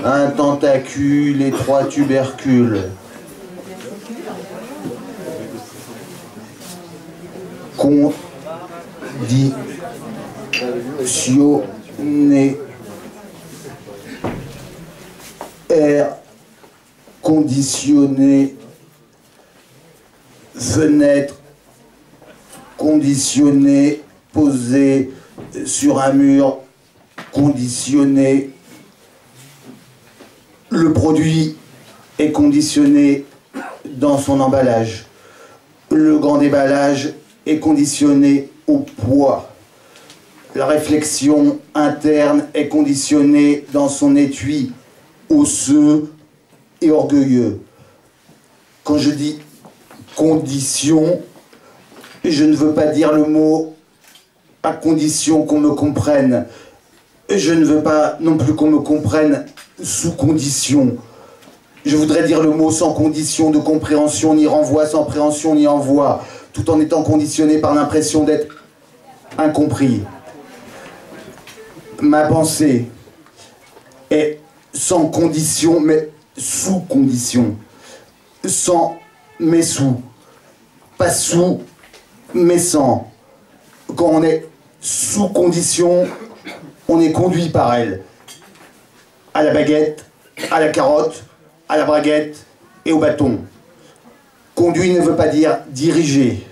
un tentacule et 3 tubercules. Conditionné. Air conditionné. Fenêtre conditionnée, posée sur un mur conditionné. Le produit est conditionné dans son emballage. Le grand déballage est conditionné au poids. La réflexion interne est conditionnée dans son étui osseux et orgueilleux. Quand je dis condition, je ne veux pas dire le mot à condition qu'on me comprenne. Je ne veux pas non plus qu'on me comprenne sous condition. Je voudrais dire le mot sans condition de compréhension ni renvoi, sans préhension ni envoi, tout en étant conditionné par l'impression d'être incompris. Ma pensée est sans condition, mais sous condition. Sans, mais sous. Pas sous, mais sans. Quand on est sous condition, on est conduit par elle. À la baguette, à la carotte, à la braguette et au bâton. Conduit ne veut pas dire diriger,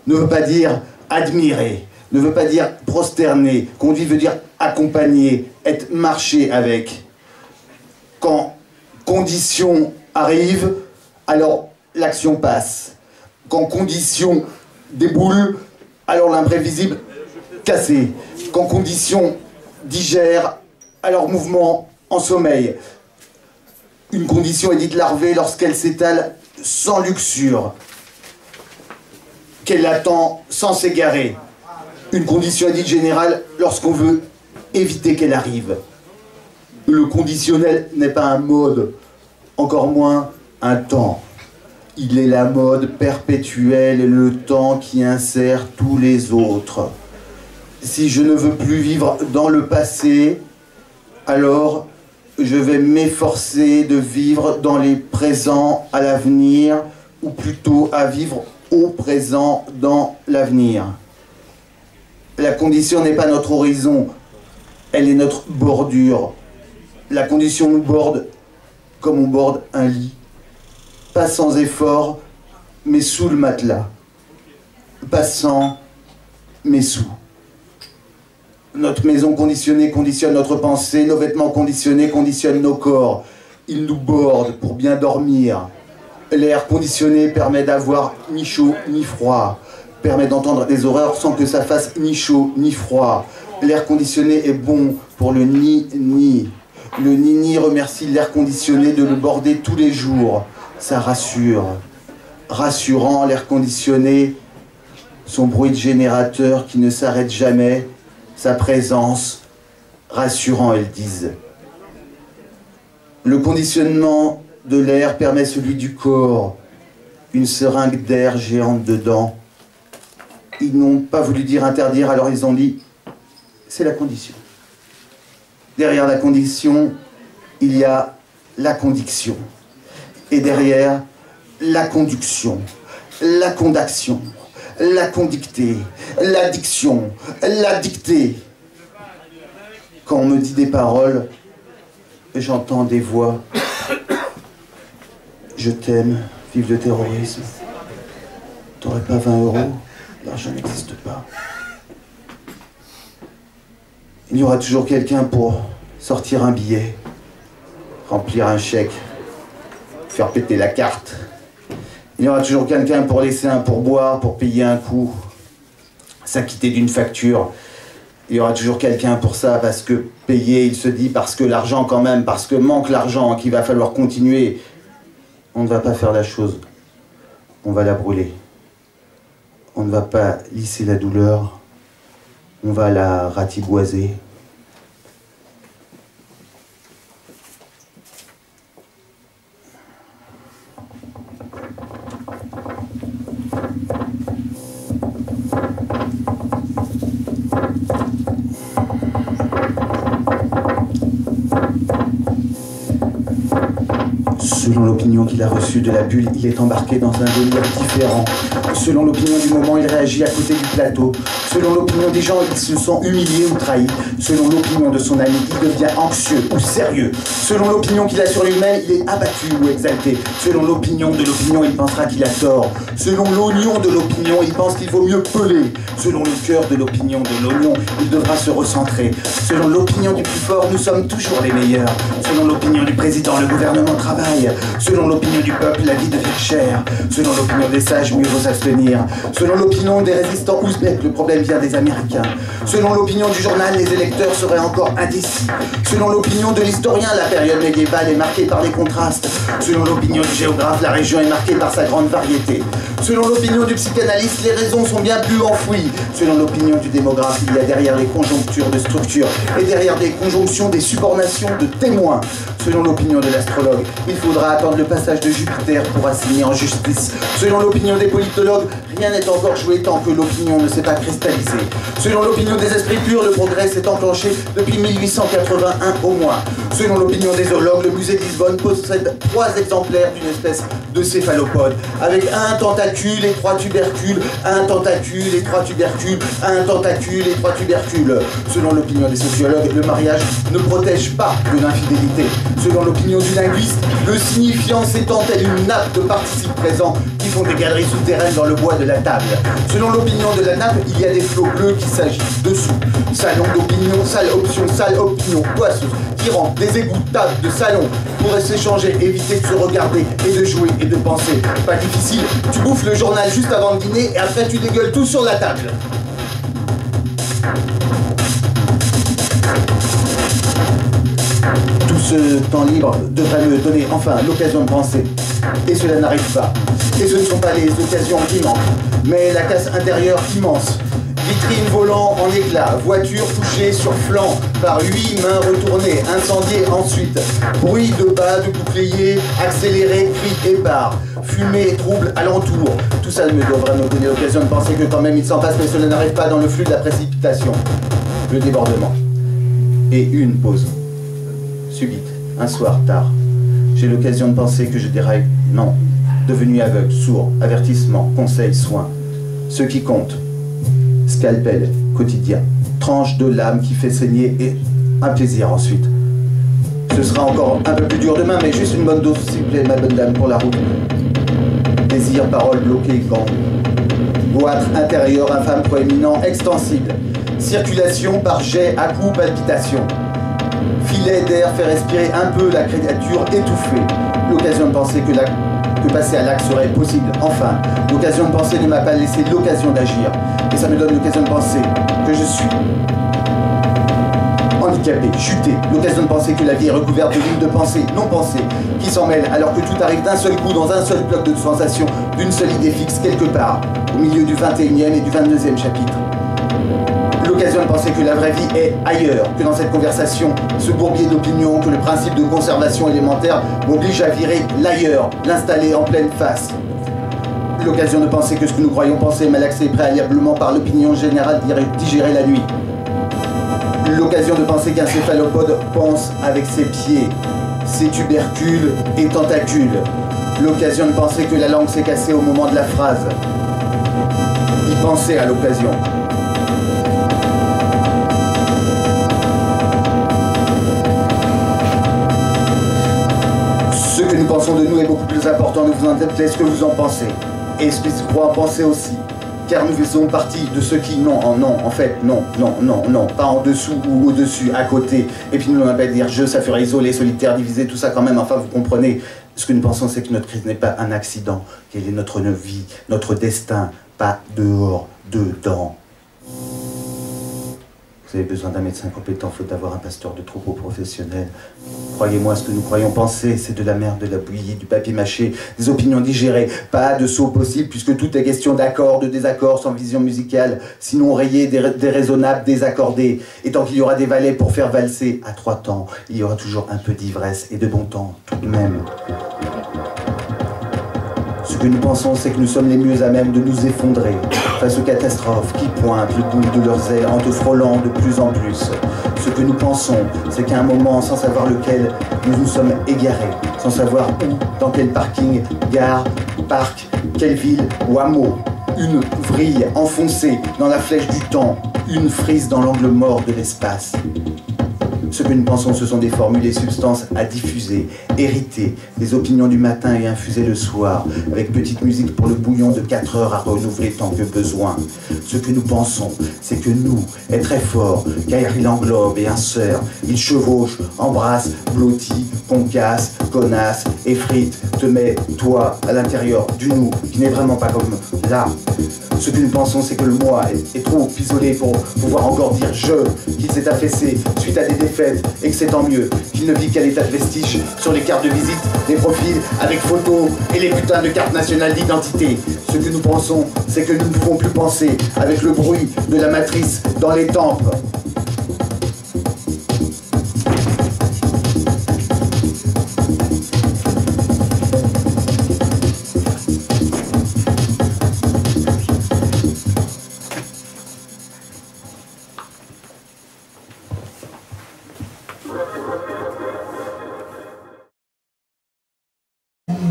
ne veut pas dire admirer, ne veut pas dire prosterner. Conduit veut dire accompagner, être marché avec. Quand condition arrive, alors l'action passe. Quand condition déboule, alors l'imprévisible cassé. Quand condition digère, alors mouvement en sommeil. Une condition est dite larvée lorsqu'elle s'étale sans luxure, qu'elle attend sans s'égarer. Une condition est dite générale lorsqu'on veut éviter qu'elle arrive. Le conditionnel n'est pas un mode, encore moins un temps. Il est la mode perpétuelle et le temps qui insère tous les autres. Si je ne veux plus vivre dans le passé, alors je vais m'efforcer de vivre dans les présents à l'avenir, ou plutôt à vivre au présent dans l'avenir. La condition n'est pas notre horizon, elle est notre bordure. La condition nous borde comme on borde un lit. Pas sans effort, mais sous le matelas. Pas sans, mais sous. Notre maison conditionnée conditionne notre pensée, nos vêtements conditionnés conditionnent nos corps. Ils nous bordent pour bien dormir. L'air conditionné permet d'avoir ni chaud ni froid, permet d'entendre des horreurs sans que ça fasse ni chaud ni froid. L'air conditionné est bon pour le ni-ni. Le ni-ni remercie l'air conditionné de le border tous les jours. Ça rassure. Rassurant, l'air conditionné, son bruit de générateur qui ne s'arrête jamais, sa présence, rassurant, elles disent. Le conditionnement de l'air permet celui du corps, une seringue d'air géante dedans. Ils n'ont pas voulu dire interdire, alors ils ont dit, c'est la condition. Derrière la condition, il y a la condiction. Et derrière, la conduction, la condaction, la condictée, l'addiction, la dictée. Quand on me dit des paroles, j'entends des voix. Je t'aime, vive le terrorisme. T'aurais pas 20 €? L'argent n'existe pas. Il y aura toujours quelqu'un pour sortir un billet, remplir un chèque, faire péter la carte. Il y aura toujours quelqu'un pour laisser un pourboire, pour payer un coup, s'acquitter d'une facture. Il y aura toujours quelqu'un pour ça, parce que payer, il se dit, parce que l'argent quand même, parce que manque l'argent, qu'il va falloir continuer. On ne va pas faire la chose, on va la brûler. On ne va pas lisser la douleur, on va la ratiboiser. Selon l'opinion qu'il a reçue de la bulle, il est embarqué dans un délire différent. Selon l'opinion du moment, il réagit à côté du plateau. Selon l'opinion des gens, ils se sont humiliés ou trahis. Selon l'opinion de son ami, il devient anxieux ou sérieux. Selon l'opinion qu'il a sur lui-même, il est abattu ou exalté. Selon l'opinion de l'opinion, il pensera qu'il a tort. Selon l'oignon de l'opinion, il pense qu'il vaut mieux peler. Selon le cœur de l'opinion de l'oignon, il devra se recentrer. Selon l'opinion du plus fort, nous sommes toujours les meilleurs. Selon l'opinion du président, le gouvernement travaille. Selon l'opinion du peuple, la vie devient chère. Selon l'opinion des sages, mieux vaut s'abstenir. Selon l'opinion des résistants ouzbeks, le problème vient des Américains. Selon l'opinion du journal, les électeurs seraient encore indécis. Selon l'opinion de l'historien, la période médiévale est marquée par des contrastes. Selon l'opinion du géographe, la région est marquée par sa grande variété. Selon l'opinion du psychanalyste, les raisons sont bien plus enfouies. Selon l'opinion du démographe, il y a derrière les conjonctures de structure et derrière des conjonctions des subornations de témoins. Selon l'opinion de l'astrologue, il faudra attendre le passage de Jupiter pour assigner en justice. Selon l'opinion des politologues, rien n'est encore joué tant que l'opinion ne s'est pas cristallisée. Selon l'opinion des esprits purs, le progrès s'est enclenché depuis 1881 au moins. Selon l'opinion des zoologues, le musée de Lisbonne possède 3 exemplaires d'une espèce de céphalopode, avec un tentacule et 3 tubercules, un tentacule et 3 tubercules, un tentacule et 3 tubercules. Selon l'opinion des sociologues, le mariage ne protège pas de l'infidélité. Selon l'opinion du linguiste, le signifiant s'étend tel une nappe de participes présents qui font des galeries souterraines dans le bois de la table. Selon l'opinion de la nappe, il y a des flots bleus qui s'agitent dessous. Salon d'opinion, salle opinion, poisseuse, qui rend des égouts tables de salon pourraient s'échanger, éviter de se regarder et de jouer et de penser. Pas difficile, tu bouffes le journal juste avant de dîner et après tu dégueules tout sur la table. Tout ce temps libre devrait me donner enfin l'occasion de penser. Et cela n'arrive pas. Et ce ne sont pas les occasions qui manquent, mais la casse intérieure immense. Vitrine volant en éclats, voiture touchée sur flanc par 8 mains retournées, incendiée ensuite. Bruit de bas, de boucliers, accéléré, cris épars. Fumée trouble alentour. Tout ça me devrait me donner l'occasion de penser que quand même il s'en passe, mais cela n'arrive pas dans le flux de la précipitation. Le débordement. Et une pause. Subite, un soir tard. J'ai l'occasion de penser que je déraille. Non. Devenu aveugle, sourd, avertissement, conseil, soin. Ce qui compte. Scalpel, quotidien. Tranche de lame qui fait saigner et un plaisir ensuite. Ce sera encore un peu plus dur demain, mais juste une bonne dose, s'il vous plaît, ma bonne dame, pour la route. Désir, parole, bloqué, gant. Goitre intérieur, infâme, proéminent, extensible. Circulation par jet, à coups, palpitation. Filet d'air fait respirer un peu la créature étouffée. L'occasion de penser que passer à l'acte serait possible. Enfin, l'occasion de penser ne m'a pas laissé l'occasion d'agir. Et ça me donne l'occasion de penser que je suis handicapé, chuté. L'occasion de penser que la vie est recouverte de lignes de pensée, non pensée, qui s'en mêlent alors que tout arrive d'un seul coup dans un seul bloc de sensations, d'une seule idée fixe quelque part, au milieu du 21e et du 22e chapitre. L'occasion de penser que la vraie vie est ailleurs, que dans cette conversation, ce bourbier d'opinion, que le principe de conservation élémentaire m'oblige à virer l'ailleurs, l'installer en pleine face. L'occasion de penser que ce que nous croyons penser est malaxé préalablement par l'opinion générale digérée la nuit. L'occasion de penser qu'un céphalopode pense avec ses pieds, ses tubercules et tentacules. L'occasion de penser que la langue s'est cassée au moment de la phrase. Y penser à l'occasion. Ce que nous pensons de nous est beaucoup plus important de vous en déplaît ce que vous en pensez. Et ce que je crois en penser aussi. Car nous faisons partie de ceux qui, non, en fait, non, pas en dessous ou au-dessus, à côté. Et puis nous, on va pas dire je, ça ferait isolé, solitaire, divisé, tout ça quand même. Enfin, vous comprenez. Ce que nous pensons, c'est que notre crise n'est pas un accident, qu'elle est notre vie, notre destin, pas dehors, dedans. Vous avez besoin d'un médecin compétent, faute d'avoir un pasteur de troupeau professionnel. Croyez-moi, ce que nous croyons penser, c'est de la merde, de la bouillie, du papier mâché, des opinions digérées, pas de saut possible, puisque tout est question d'accords, de désaccords, sans vision musicale, sinon rayés, déraisonnables, désaccordés. Et tant qu'il y aura des valets pour faire valser à 3 temps, il y aura toujours un peu d'ivresse et de bon temps, tout de même. Ce que nous pensons, c'est que nous sommes les mieux à même de nous effondrer face aux catastrophes qui pointent le bout de leurs ailes en te frôlant de plus en plus. Ce que nous pensons, c'est qu'à un moment, sans savoir lequel, nous nous sommes égarés, sans savoir où, dans quel parking, gare, parc, quelle ville ou hameau. Une vrille enfoncée dans la flèche du temps, une frise dans l'angle mort de l'espace. Ce que nous pensons, ce sont des formules et substances à diffuser, héritées, des opinions du matin et infusées le soir, avec petite musique pour le bouillon de 4 heures à renouveler tant que besoin. Ce que nous pensons, c'est que nous est très fort, car il englobe et insère, il chevauche, embrasse, blottit, concasse, connasse, effrite, te met, toi, à l'intérieur du nous, qui n'est vraiment pas comme là. Ce que nous pensons, c'est que le moi est trop isolé pour pouvoir encore dire je, qu'il s'est affaissé suite à des défaites et que c'est tant mieux, qu'il ne vit qu'à l'état de vestige sur les cartes de visite, les profils avec photos et les putains de cartes nationales d'identité. Ce que nous pensons, c'est que nous ne pouvons plus penser avec le bruit de la matrice dans les tempes.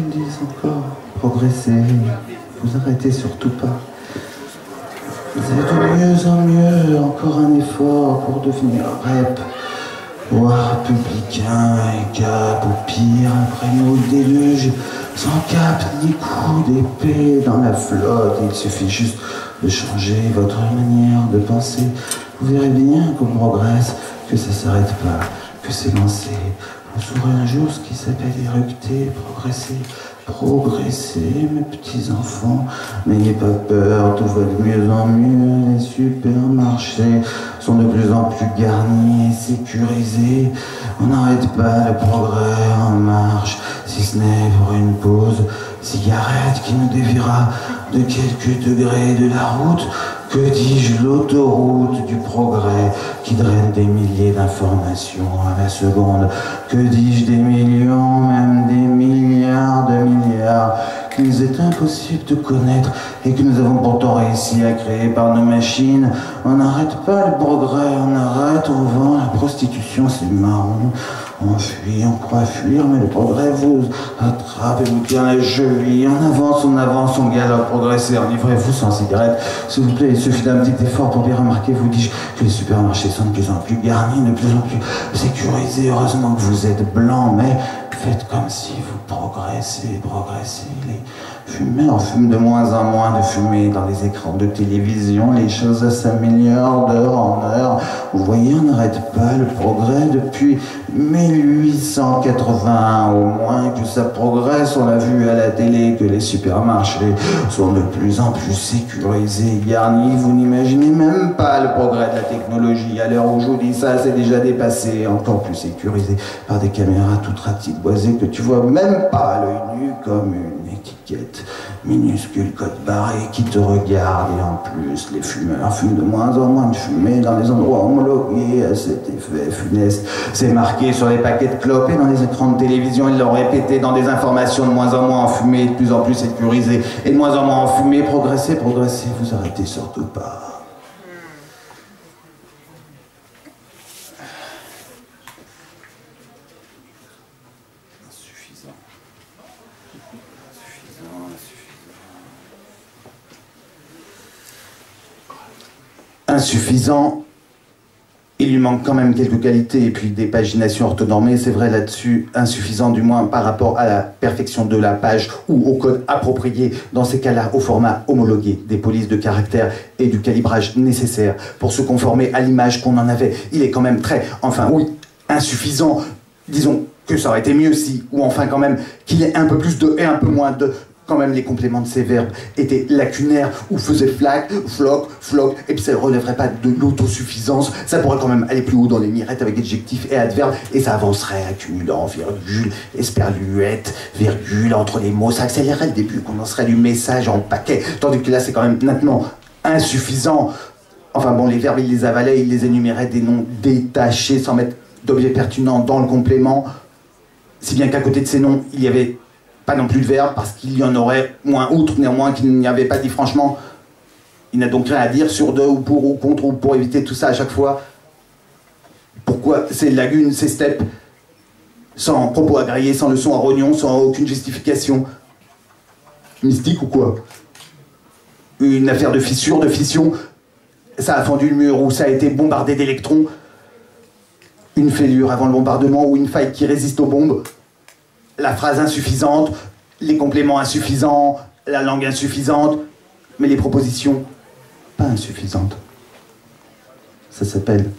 Ils disent encore, progressez, vous arrêtez surtout pas. Vous êtes de mieux en mieux, encore un effort pour devenir rep, voire républicain, et cap, au pire, après nos déluges, sans cap ni coup d'épée dans la flotte. Il suffit juste de changer votre manière de penser. Vous verrez bien qu'on progresse, que ça s'arrête pas, que c'est lancé. Vous saurez un jour ce qui s'appelle éructer, progresser. Progresser, mes petits enfants, n'ayez pas peur, tout va de mieux en mieux. Les supermarchés sont de plus en plus garnis et sécurisés. On n'arrête pas le progrès en marche, si ce n'est pour une pause cigarette qui nous déviera de quelques degrés de la route. Que dis-je, l'autoroute du progrès qui draine des milliers d'informations à la seconde. Que dis-je, des millions, même des milliards de milliards qu'il nous est impossible de connaître et que nous avons pourtant réussi à créer par nos machines. On n'arrête pas le progrès, on arrête, on vend la prostitution, c'est marrant. On fuit, on croit fuir, mais le progrès vous attrape et vous tient la cheville. On avance, on galope, progressez, enivrez-vous sans cigarette. S'il vous plaît, il suffit d'un petit effort pour bien remarquer, vous dis-je, que les supermarchés sont de plus en plus garnis, de plus en plus sécurisés. Heureusement que vous êtes blanc, mais faites comme si vous progressez. Les fumeurs fument de moins en moins de fumée dans les écrans de télévision. Les choses s'améliorent d'heure en heure. Vous voyez, on n'arrête pas le progrès depuis 1881 au moins, que ça progresse. On l'a vu à la télé, que les supermarchés sont de plus en plus sécurisés, garnis. Vous n'imaginez même pas le progrès de la technologie. À l'heure où je vous dis ça, c'est déjà dépassé, encore plus sécurisé par des caméras toutes ratiboisées que tu vois même pas à l'œil nu, comme une étiquette minuscule, code barré qui te regarde. Et en plus, les fumeurs fument de moins en moins de fumée dans les endroits homologués à cet effet funeste. C'est marqué sur les paquets de clopes et dans les écrans de télévision. Ils l'ont répété dans des informations de moins en moins enfumées, de plus en plus sécurisées et de moins en moins enfumées. Progressez, vous arrêtez surtout pas. Insuffisant, il lui manque quand même quelques qualités et puis des paginations orthonormées, c'est vrai là-dessus, insuffisant du moins par rapport à la perfection de la page ou au code approprié, dans ces cas-là au format homologué, des polices de caractère et du calibrage nécessaire pour se conformer à l'image qu'on en avait. Il est quand même très, enfin oui, insuffisant, disons que ça aurait été mieux si, ou enfin quand même, qu'il ait un peu plus de et un peu moins de. Quand même, les compléments de ces verbes étaient lacunaires ou faisaient flac, floc, floc, et puis ça ne relèverait pas de l'autosuffisance. Ça pourrait quand même aller plus haut dans les mirettes avec adjectifs et adverbes, et ça avancerait, accumulant, virgule, esperluette, virgule, entre les mots. Ça accélérerait le début, qu'on lancerait du message en paquet, tandis que là, c'est quand même nettement insuffisant. Enfin bon, les verbes, il les avalait, il les énumérait des noms détachés, sans mettre d'objet pertinent dans le complément, si bien qu'à côté de ces noms, il y avait pas non plus de verbe, parce qu'il y en aurait moins, outre néanmoins qu'il n'y avait pas dit franchement. Il n'a donc rien à dire sur de, ou pour, ou contre, ou pour éviter tout ça à chaque fois. Pourquoi ces lagunes, ces steppes, sans propos agréés, sans leçons à rognon, sans aucune justification? Mystique ou quoi? Une affaire de fissure, de fission? Ça a fendu le mur ou ça a été bombardé d'électrons? Une fêlure avant le bombardement ou une faille qui résiste aux bombes? La phrase insuffisante, les compléments insuffisants, la langue insuffisante, mais les propositions pas insuffisantes. Ça s'appelle...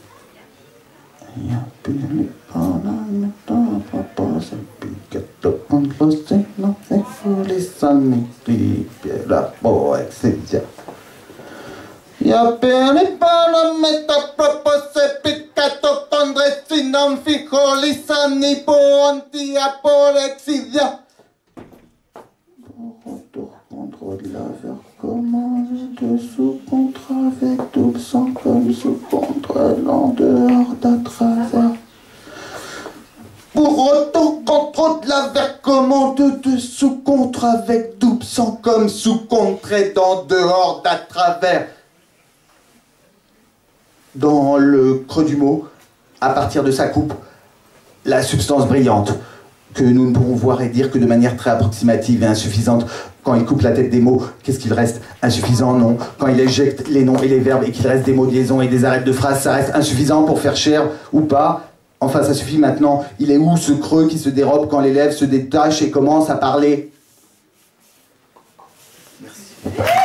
Contrôle l'affaire commande de sous-contrat avec double sans comme sous-contrôle en dehors d'à travers. Pour autant, contrôle l'affaire commande de sous-contrat avec double sans comme sous-contrat en dehors d'à travers. Dans le creux du mot, à partir de sa coupe, la substance brillante, que nous ne pourrons voir et dire que de manière très approximative et insuffisante. Quand il coupe la tête des mots, qu'est-ce qu'il reste? Insuffisant, non. Quand il éjecte les noms et les verbes et qu'il reste des mots de liaison et des arrêts de phrases, ça reste insuffisant pour faire chair ou pas? Enfin, ça suffit maintenant. Il est où ce creux qui se dérobe quand l'élève se détache et commence à parler? Merci.